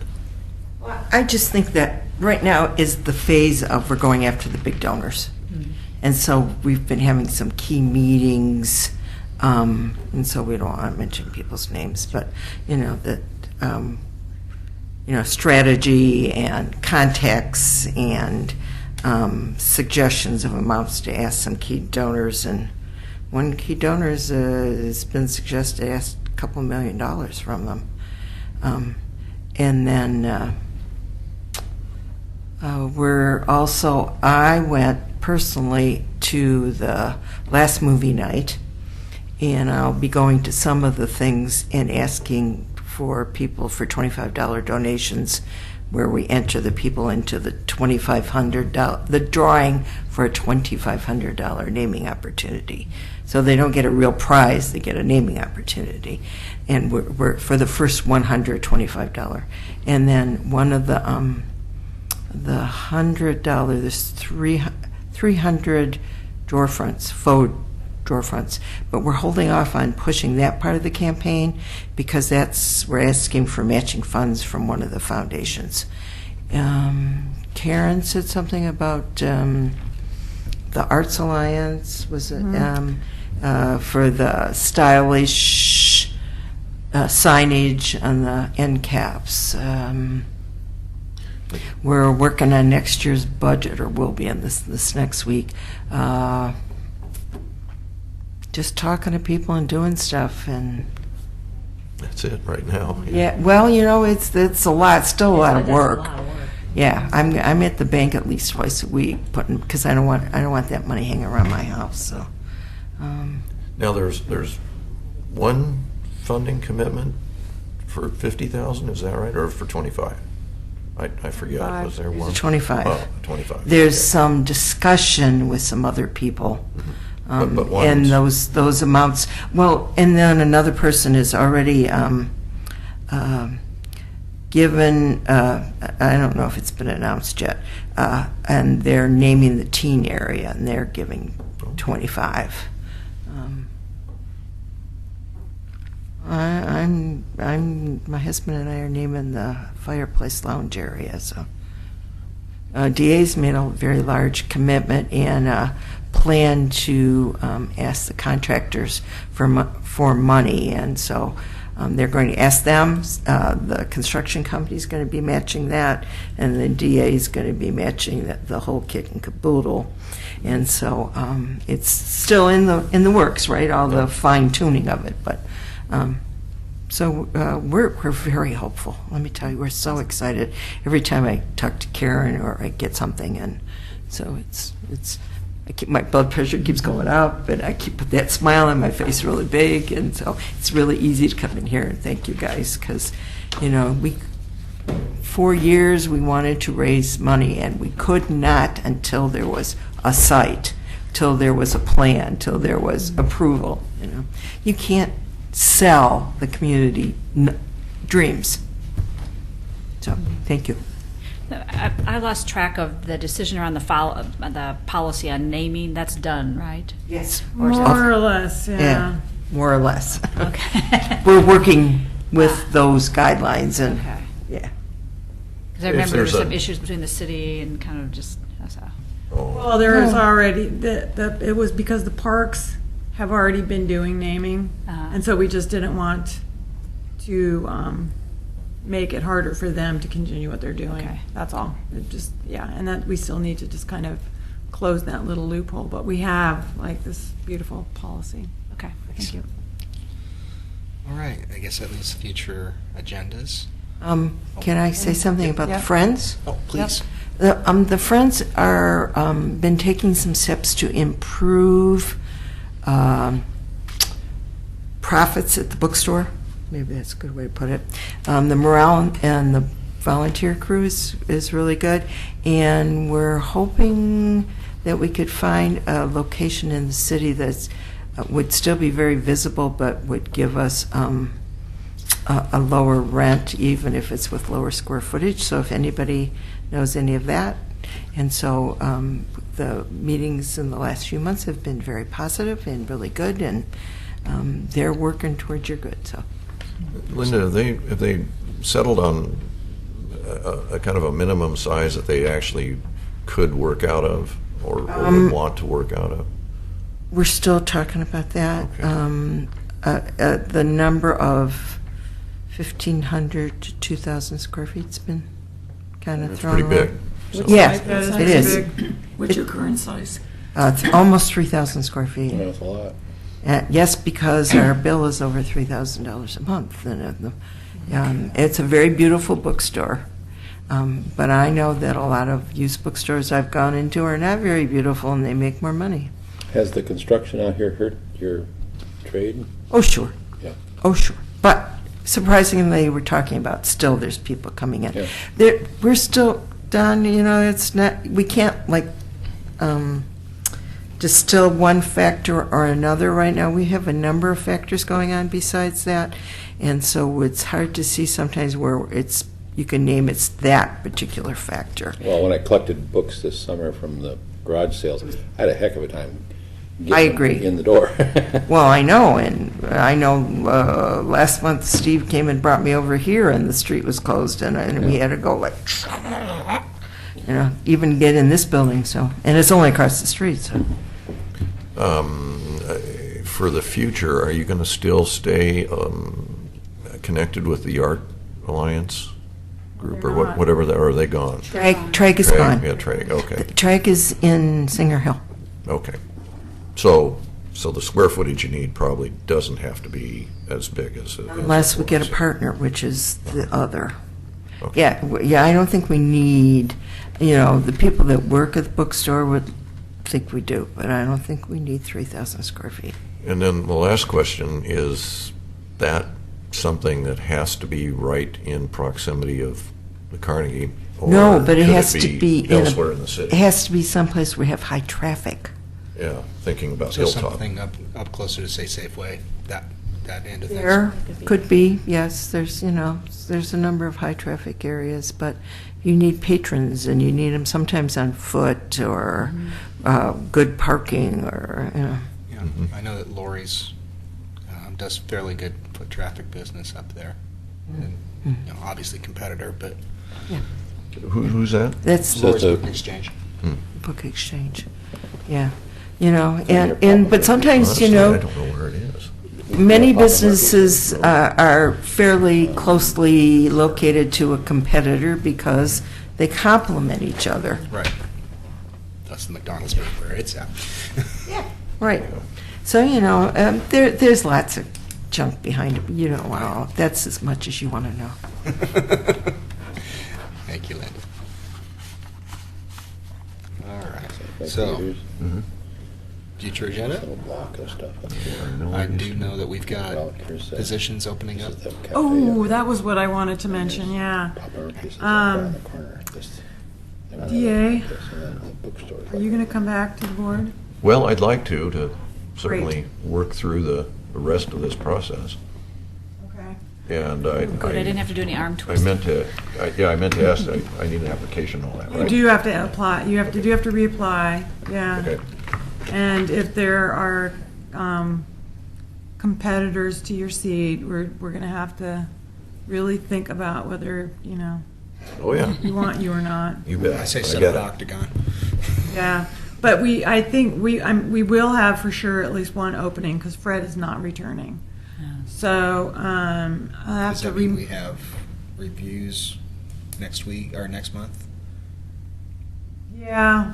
I just think that right now is the phase of we're going after the big donors. And so we've been having some key meetings, and so we don't want to mention people's names, but, strategy and contacts and suggestions of amounts to ask some key donors. And one key donor has been suggested to ask a couple $1 million from them. And then I went personally to the last movie night, and I'll be going to some of the things and asking for people for $25 donations, where we enter the people into the $2,500, the drawing for a $2,500 naming opportunity. So they don't get a real prize, they get a naming opportunity. And we're for the first 100, $25. And then one of the $100, there's 300 drawer fronts, faux drawer fronts, but we're holding off on pushing that part of the campaign because we're asking for matching funds from one of the foundations. Karen said something about the Arts Alliance, was it, for the stylish signage on the end caps. We're working on next year's budget, or will be in this next week. Just talking to people and doing stuff, and That's it right now. yeah. Well, it's a lot, still a lot of work. Yeah, I'm at the bank at least twice a week, because I don't want that money hanging around my house. So. Now there's one funding commitment for 50,000. Is that right, or for 25? I forget. Was there one? 25. Oh, 25. There's Okay. some discussion with some other people. But And one's- those amounts, well, and then another person is already given, I don't know if it's been announced yet, and they're naming the teen area, and they're giving 25. My husband and I are naming the fireplace lounge area, so. DA's made a very large commitment and plan to ask the contractors for money, and so they're going to ask them. The construction company's going to be matching that, and the DA is going to be matching the whole kit and caboodle. And so it's still in the works, right? All the fine tuning of it, but. So we're very hopeful. Let me tell you, we're so excited every time I talk to Karen or I get something, and so my blood pressure keeps going up, and I keep put that smile on my face really big, and so it's really easy to come in here and thank you guys because, 4 years we wanted to raise money and we could not until there was a site, till there was a plan, till there was approval. You can't sell the community dreams. So, thank you. I lost track of the decision around the policy on naming. That's done, right? Yes. More or less, yeah. More or less. Okay. We're working with those guidelines and, Okay. yeah. Because I If remember there were there's some a- issues between the city and kind of just, so. Well, there is already, it was because the parks have already been doing naming, and so we just didn't want to make it harder for them to continue what they're doing. Okay. That's all. It just, yeah, and that we still need to just kind of close that little loophole, but we have like this beautiful policy. Okay, thank you. All right, I guess that leaves future agendas. Can I say something about Yeah. the Friends? Oh, please. The Friends are been taking some steps to improve profits at the bookstore. Maybe that's a good way to put it. The morale and the volunteer crew is really good, and we're hoping that we could find a location in the city that would still be very visible, but would give us a lower rent, even if it's with lower square footage. So if anybody knows any of that. And so the meetings in the last few months have been very positive and really good, and they're working towards your good. So, Linda, have they settled on a kind of a minimum size that they actually could work out of or would want to work out of? we're still talking about that. Okay. The number of 1,500 to 2,000 square feet's been kind of It's thrown pretty big. around. So- Yes, That is it pretty is. big. What's your current size? Almost 3,000 square feet. Yeah, that's a lot. Yes, because our bill is over $3,000 a month. And it's a very beautiful bookstore. But I know that a lot of used bookstores I've gone into are not very beautiful, and they make more money. Has the construction out here hurt your trade? Oh, sure. Yeah. Oh, sure. But surprisingly, we're talking about still there's people coming in. Yeah. We're still done, it's not, we can't distill one factor or another right now. We have a number of factors going on besides that. And so it's hard to see sometimes where you can name it's that particular factor. Well, when I collected books this summer from the garage sales, I had a heck of a time getting I them agree. in the door. Well, I know, and I know last month Steve came and brought me over here, and the street was closed, and we had to go even get in this building. So, and it's only across the street. So, For the future, are you going to still stay connected with the Art Alliance group or not. whatever, or are they gone? Trag is Trag, gone. Yeah, Trag, okay, Trag is in Singer Hill. okay. So the square footage you need probably doesn't have to be as big as it Unless we get a was. partner, which is the other. Okay. Yeah, I don't think we need, the people that work at the bookstore would think we do, but I don't think we need 3,000 square feet. And then the last question, is that something that has to be right in proximity of the Carnegie? or No, but it could has to be elsewhere in the it city? has to be someplace where we have high traffic. Yeah, thinking about So Hilltop. something up closer to, say, Safeway, that that end of things. There could be, yes, there's, there's a number of high-traffic areas, but you need patrons, and you need them sometimes on foot, or good parking, or, Yeah, I know that Lori's does fairly good foot traffic business up there. And, obviously competitor, but Who's that? That's So Lori's it's a- Book Exchange. Book Exchange. Yeah, but sometimes, Honestly, I don't know where it is. many businesses are fairly closely located to a competitor because they complement each other. Right. That's the McDonald's being where it's at. Right. So, there's lots of junk behind it. You don't want all. That's as much as you want to know. Thank you, Linda. All right. So, future agenda. Little block of stuff. I do know that we've got positions opening up. Oh, that was what I wanted to mention, yeah. DA, are you going to come back to the board? Well, I'd like to certainly work through the rest of this process. Okay. And Good, I didn't have to do any arm I twisting. meant to ask, I need an application and all that, You right? do have to apply, you have to reapply, yeah. Okay. And if there are competitors to your seat, we're going to have to really think about whether, Oh, yeah, we want you or not. you bet. I say I set get up it. octagon. Yeah, but I think we will have for sure at least one opening because Fred is not returning. So I'll have Does to that mean we have reviews next week or next month? Yeah,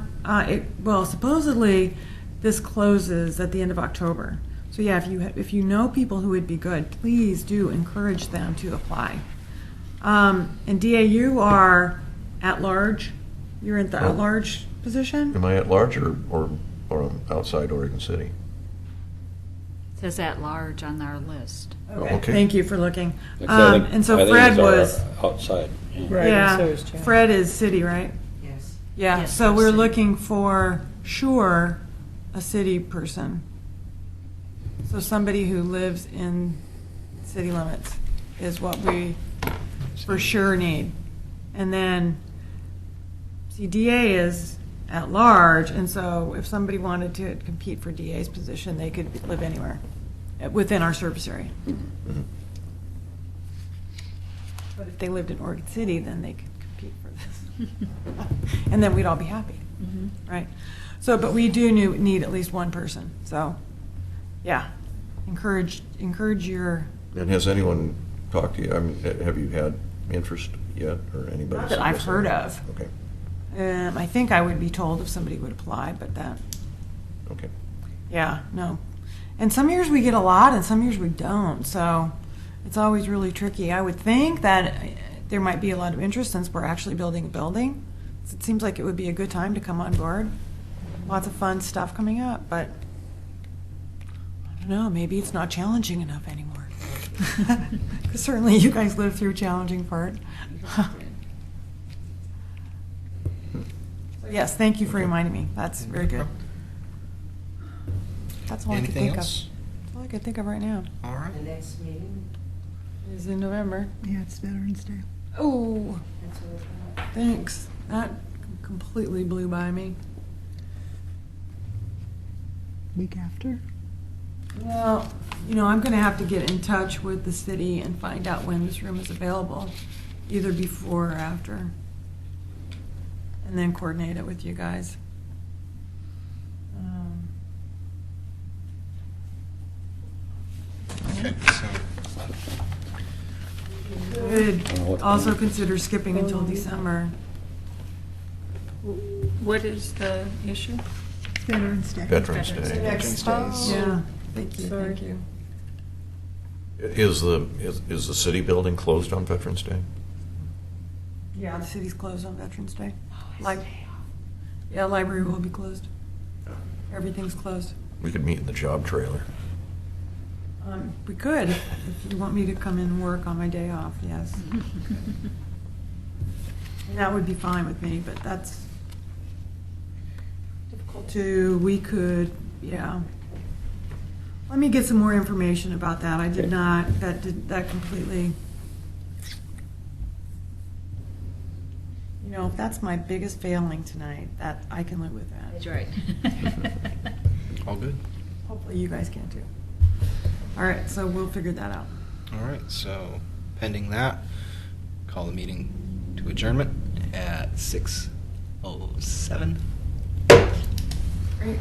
well, supposedly this closes at the end of October. So yeah, if you know people who would be good, please do encourage them to apply. And DA, you are at large. You're in the at large position. Am I at large or outside Oregon City? It says at large on our list. Okay. Thank you for looking. I think- And so I think Fred it's our was. outside. Yeah, Fred is city, right? Yes. Yeah, Yes, so for we're city. looking for, sure, a city person. So somebody who lives in city limits is what we for sure need. And then, see, DA is at large, and so if somebody wanted to compete for DA's position, they could live anywhere within our service area. But if they lived in Oregon City, then they could compete for this. And then we'd all be happy, right? So, but we do need at least one person, so, yeah. Encourage your, And has anyone talked to you? I mean, have you had interest yet, or anybody? not that I've suggested? heard of. Okay, I think I would be told if somebody would apply, but that, okay. yeah, no. And some years we get a lot and some years we don't, so it's always really tricky. I would think that there might be a lot of interest since we're actually building a building. It seems like it would be a good time to come on board. Lots of fun stuff coming up, but I don't know, maybe it's not challenging enough anymore. Because certainly you guys lived through a challenging part. So yes, thank you for reminding me. That's very good. That's all I can Anything think of. else? That's all I can think of right now. All right. The next meeting, Is in November. Yeah, it's Veterans Day. Oh, that's what we're going. thanks. That completely blew by me. Week after? Well, I'm going to have to get in touch with the city and find out when this room is available, either before or after, and then coordinate it with you guys. Okay. So, Could also consider skipping until December. What is the issue? Veterans Day. Veterans Day. Veterans Days. Yeah, thank you, Sorry. thank you. Is the city building closed on Veterans Day? Yeah, the city's closed on Veterans Day. Yeah, library will be closed. Everything's closed. We could meet in the job trailer. We could, if you want me to come in and work on my day off, yes. And that would be fine with me, but that's difficult we could, yeah. Let me get some more information about that. I did Okay. not, that completely. You know, if that's my biggest failing tonight, that, I can live with that. That's right. All good. Hopefully you guys can too. All right, so we'll figure that out. All right, so pending that, call the meeting to adjournment at 6:07. Great.